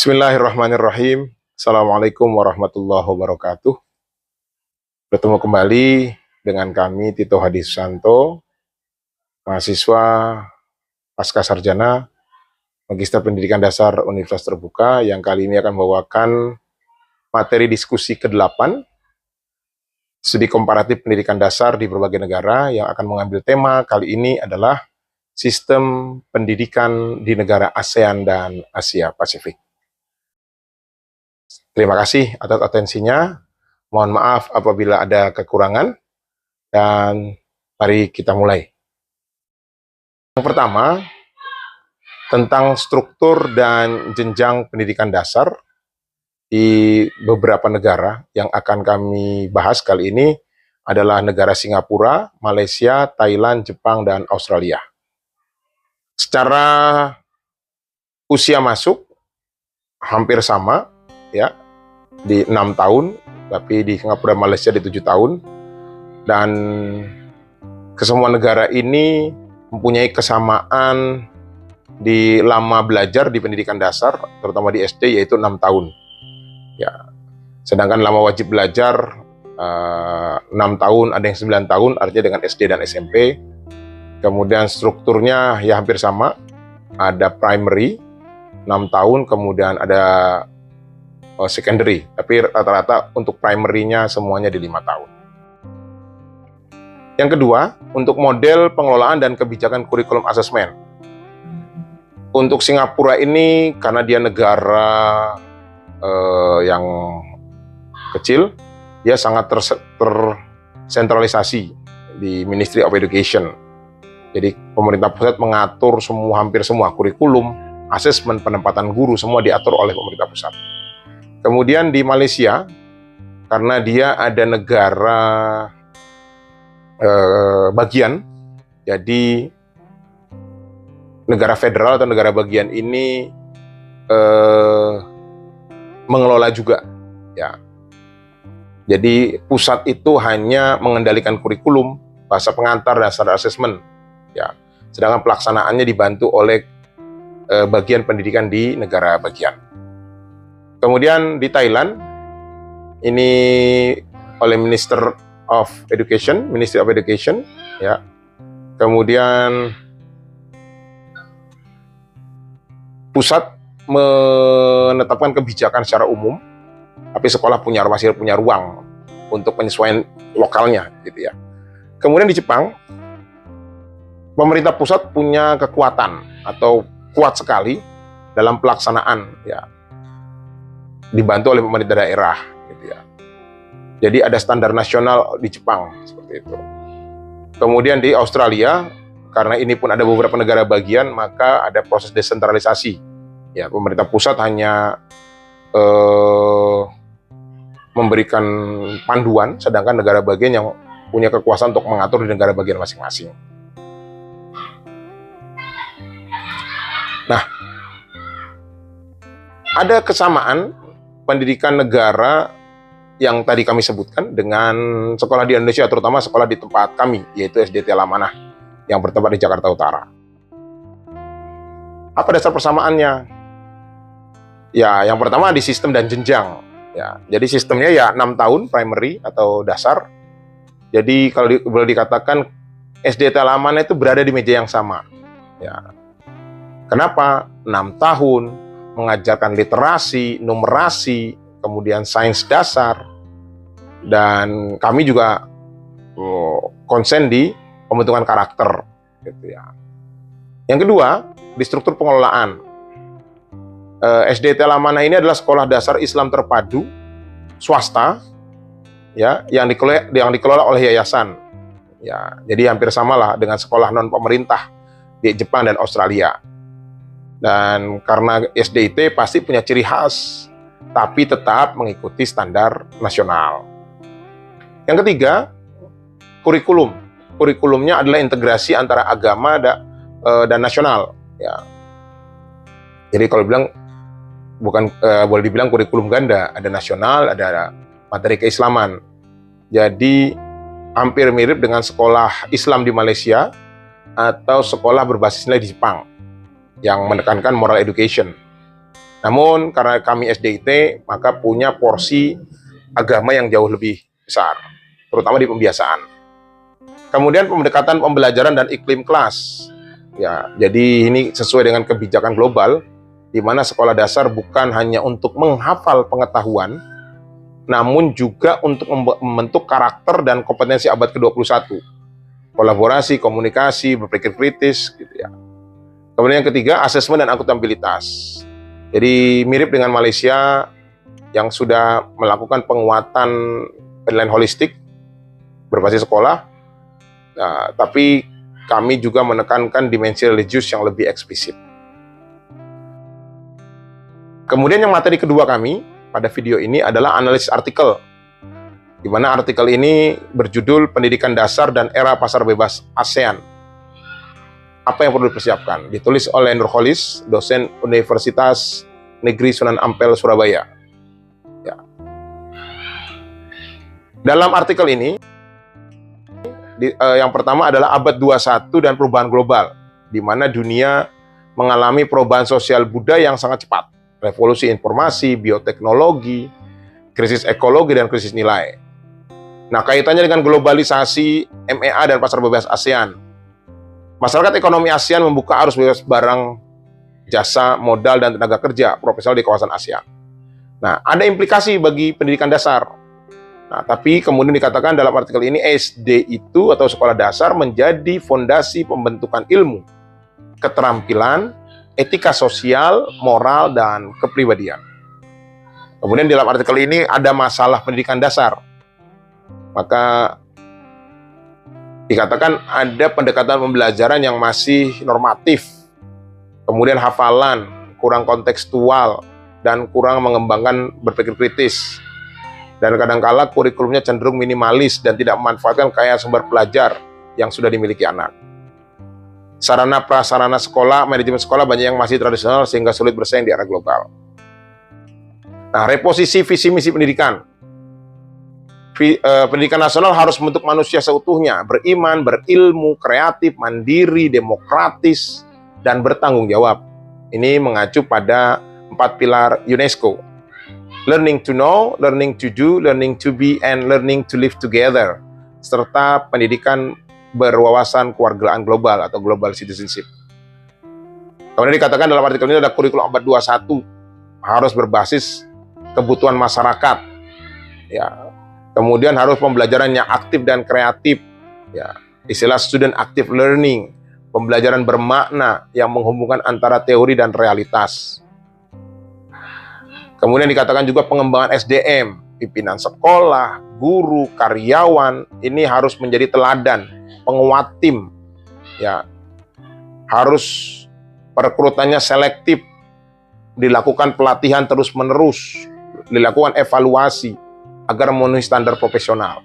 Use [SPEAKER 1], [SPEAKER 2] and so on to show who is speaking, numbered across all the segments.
[SPEAKER 1] Bismillahirrahmanirrahim. Assalamualaikum warahmatullahi wabarakatuh. Bertemu kembali dengan kami Tito Hadi Susanto, mahasiswa pasca sarjana Magister Pendidikan Dasar Universitas Terbuka, yang kali ini akan membawakan materi diskusi ke-8 studi komparatif pendidikan dasar di berbagai negara, yang akan mengambil tema kali ini adalah sistem pendidikan di negara ASEAN dan Asia Pasifik. Terima kasih atas atensinya. Mohon maaf apabila ada kekurangan. Dan mari kita mulai. Yang pertama, tentang struktur dan jenjang pendidikan dasar di beberapa negara yang akan kami bahas kali ini adalah negara Singapura, Malaysia, Thailand, Jepang, dan Australia. Secara usia masuk hampir sama, ya, di 6 tahun, tapi di Singapura dan Malaysia di 7 tahun. Dan kesemua negara ini mempunyai kesamaan di lama belajar di pendidikan dasar, terutama di SD, yaitu 6 tahun. Ya. Sedangkan lama wajib belajar 6 tahun, ada yang 9 tahun, artinya dengan SD dan SMP. Kemudian strukturnya ya hampir sama, ada primary 6 tahun, kemudian ada secondary, tapi rata-rata untuk primary-nya semuanya di 5 tahun. Yang kedua, untuk model pengelolaan dan kebijakan kurikulum asesmen. Untuk Singapura ini, karena dia negara yang kecil, dia sangat tersentralisasi di Ministry of Education. Jadi pemerintah pusat mengatur hampir semua kurikulum, asesmen, penempatan guru, semua diatur oleh pemerintah pusat. Kemudian di Malaysia, karena dia ada negara bagian, jadi negara federal atau negara bagian ini mengelola juga, ya. Jadi pusat itu hanya mengendalikan kurikulum, bahasa pengantar, dan standar asesmen, ya. Sedangkan pelaksanaannya dibantu oleh bagian pendidikan di negara bagian. Kemudian di Thailand, ini oleh Ministry of Education, ya. Kemudian pusat menetapkan kebijakan secara umum, tapi sekolah masih punya ruang untuk penyesuaian lokalnya, gitu ya. Kemudian di Jepang, pemerintah pusat punya kekuatan atau kuat sekali dalam pelaksanaan, ya, dibantu oleh pemerintah daerah, gitu ya. Jadi ada standar nasional di Jepang seperti itu. Kemudian di Australia, karena ini pun ada beberapa negara bagian, maka ada proses desentralisasi. Ya, pemerintah pusat hanya memberikan panduan, sedangkan negara bagian yang punya kekuasaan untuk mengatur di negara bagian masing-masing. Nah, ada kesamaan pendidikan negara yang tadi kami sebutkan dengan sekolah di Indonesia, terutama sekolah di tempat kami, yaitu SDT Al-Amanah yang bertempat di Jakarta Utara. Apa dasar persamaannya? Ya, yang pertama di sistem dan jenjang. Ya, jadi sistemnya ya 6 tahun primary atau dasar. Jadi kalau boleh dikatakan SDT Al-Amanah itu berada di meja yang sama. Ya. Kenapa? 6 tahun mengajarkan literasi, numerasi, kemudian sains dasar, dan kami juga konsen di pembentukan karakter, gitu ya. Yang kedua, di struktur pengelolaan. SDT Al-Amanah ini adalah sekolah dasar Islam terpadu swasta, ya, yang dikelola oleh yayasan. Ya, jadi hampir samalah dengan sekolah non pemerintah di Jepang dan Australia. Dan karena SDIT pasti punya ciri khas, tapi tetap mengikuti standar nasional. Yang ketiga, kurikulum. Kurikulumnya adalah integrasi antara agama dan nasional. Ya. Jadi kalau boleh dibilang kurikulum ganda, ada nasional, ada materi keislaman. Jadi hampir mirip dengan sekolah Islam di Malaysia atau sekolah berbasis nilai di Jepang yang menekankan moral education. Namun karena kami SDIT, maka punya porsi agama yang jauh lebih besar, terutama di pembiasaan. Kemudian pendekatan pembelajaran dan iklim kelas. Ya, jadi ini sesuai dengan kebijakan global, di mana sekolah dasar bukan hanya untuk menghafal pengetahuan, namun juga untuk membentuk karakter dan kompetensi abad ke-21. Kolaborasi, komunikasi, berpikir kritis, gitu ya. Kemudian yang ketiga, asesmen dan akuntabilitas. Jadi mirip dengan Malaysia yang sudah melakukan penguatan penilaian holistik berbasis sekolah, tapi kami juga menekankan dimensi religius yang lebih eksplisit. Kemudian yang materi kedua kami pada video ini adalah analisis artikel, di mana artikel ini berjudul Pendidikan Dasar dan Era Pasar Bebas ASEAN. Apa yang perlu dipersiapkan? Ditulis oleh Nurholis, dosen Universitas Negeri Sunan Ampel, Surabaya. Ya. Dalam artikel ini, yang pertama adalah abad 21 dan perubahan global, di mana dunia mengalami perubahan sosial budaya yang sangat cepat. Revolusi informasi, bioteknologi, krisis ekologi, dan krisis nilai. Nah, kaitannya dengan globalisasi, MEA, dan pasar bebas ASEAN. Masyarakat ekonomi ASEAN membuka arus bebas barang, jasa, modal, dan tenaga kerja profesional di kawasan ASEAN. Nah, ada implikasi bagi pendidikan dasar. Nah, tapi kemudian dikatakan dalam artikel ini, SD itu atau sekolah dasar menjadi fondasi pembentukan ilmu, keterampilan, etika sosial, moral, dan kepribadian. Kemudian dalam artikel ini ada masalah pendidikan dasar. Maka dikatakan ada pendekatan pembelajaran yang masih normatif, kemudian hafalan, kurang kontekstual, dan kurang mengembangkan berpikir kritis. Dan kadangkala kurikulumnya cenderung minimalis dan tidak memanfaatkan kaya sumber pelajar yang sudah dimiliki anak. Sarana prasarana sekolah, manajemen sekolah banyak yang masih tradisional sehingga sulit bersaing di era global. Nah, reposisi visi misi pendidikan. Pendidikan nasional harus membentuk manusia seutuhnya, beriman, berilmu, kreatif, mandiri, demokratis, dan bertanggung jawab. Ini mengacu pada 4 pilar UNESCO. Learning to know, learning to do, learning to be, and learning to live together. Serta pendidikan berwawasan kewargaan global atau global citizenship. Kemudian dikatakan dalam artikel ini ada kurikulum abad 21 harus berbasis kebutuhan masyarakat. Ya. Kemudian harus pembelajaran yang aktif dan kreatif. Ya. Istilah student active learning, pembelajaran bermakna yang menghubungkan antara teori dan realitas. Kemudian dikatakan juga pengembangan SDM, pimpinan sekolah, guru, karyawan, ini harus menjadi teladan, penguat tim. Ya, harus perekrutannya selektif, dilakukan pelatihan terus-menerus, dilakukan evaluasi agar memenuhi standar profesional.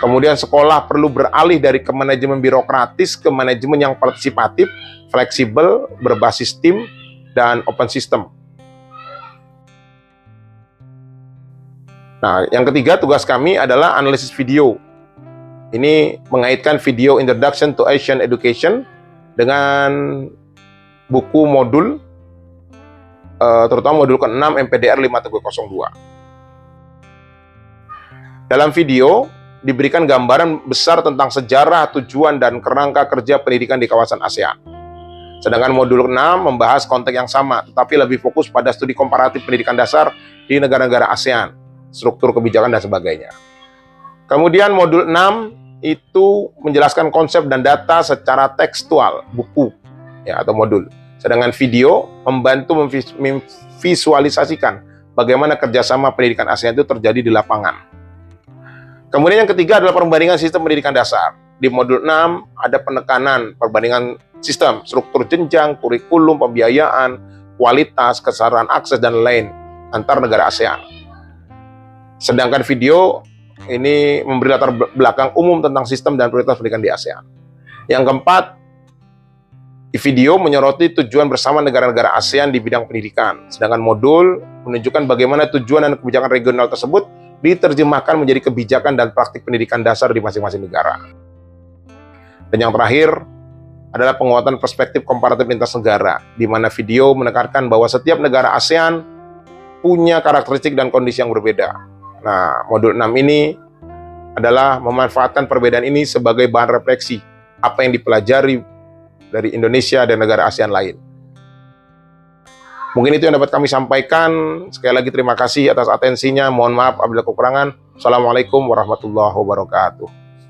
[SPEAKER 1] Kemudian sekolah perlu beralih dari ke manajemen birokratis ke manajemen yang partisipatif, fleksibel, berbasis tim, dan open system. Nah, yang ketiga tugas kami adalah analisis video. Ini mengaitkan video Introduction to Asian Education dengan buku modul, terutama modul ke-6 MPDR 5302. Dalam video diberikan gambaran besar tentang sejarah, tujuan, dan kerangka kerja pendidikan di kawasan ASEAN. Sedangkan modul 6 membahas konteks yang sama, tetapi lebih fokus pada studi komparatif pendidikan dasar di negara-negara ASEAN, struktur kebijakan, dan sebagainya. Kemudian modul 6 itu menjelaskan konsep dan data secara tekstual, buku ya atau modul. Sedangkan video membantu memvisualisasikan bagaimana kerjasama pendidikan ASEAN itu terjadi di lapangan. Kemudian yang ketiga adalah perbandingan sistem pendidikan dasar. Di modul 6 ada penekanan perbandingan sistem, struktur jenjang, kurikulum, pembiayaan, kualitas, kesetaraan akses, dan lain antar negara ASEAN. Sedangkan video ini memberi latar belakang umum tentang sistem dan prioritas pendidikan di ASEAN. Yang keempat, di video menyoroti tujuan bersama negara-negara ASEAN di bidang pendidikan. Sedangkan modul menunjukkan bagaimana tujuan dan kebijakan regional tersebut diterjemahkan menjadi kebijakan dan praktik pendidikan dasar di masing-masing negara. Dan yang terakhir, adalah penguatan perspektif komparatif lintas negara, di mana video menekankan bahwa setiap negara ASEAN punya karakteristik dan kondisi yang berbeda. Nah, modul 6 ini adalah memanfaatkan perbedaan ini sebagai bahan refleksi apa yang dipelajari dari Indonesia dan negara ASEAN lain. Mungkin itu yang dapat kami sampaikan. Sekali lagi terima kasih atas atensinya. Mohon maaf apabila kekurangan. Assalamualaikum warahmatullahi wabarakatuh.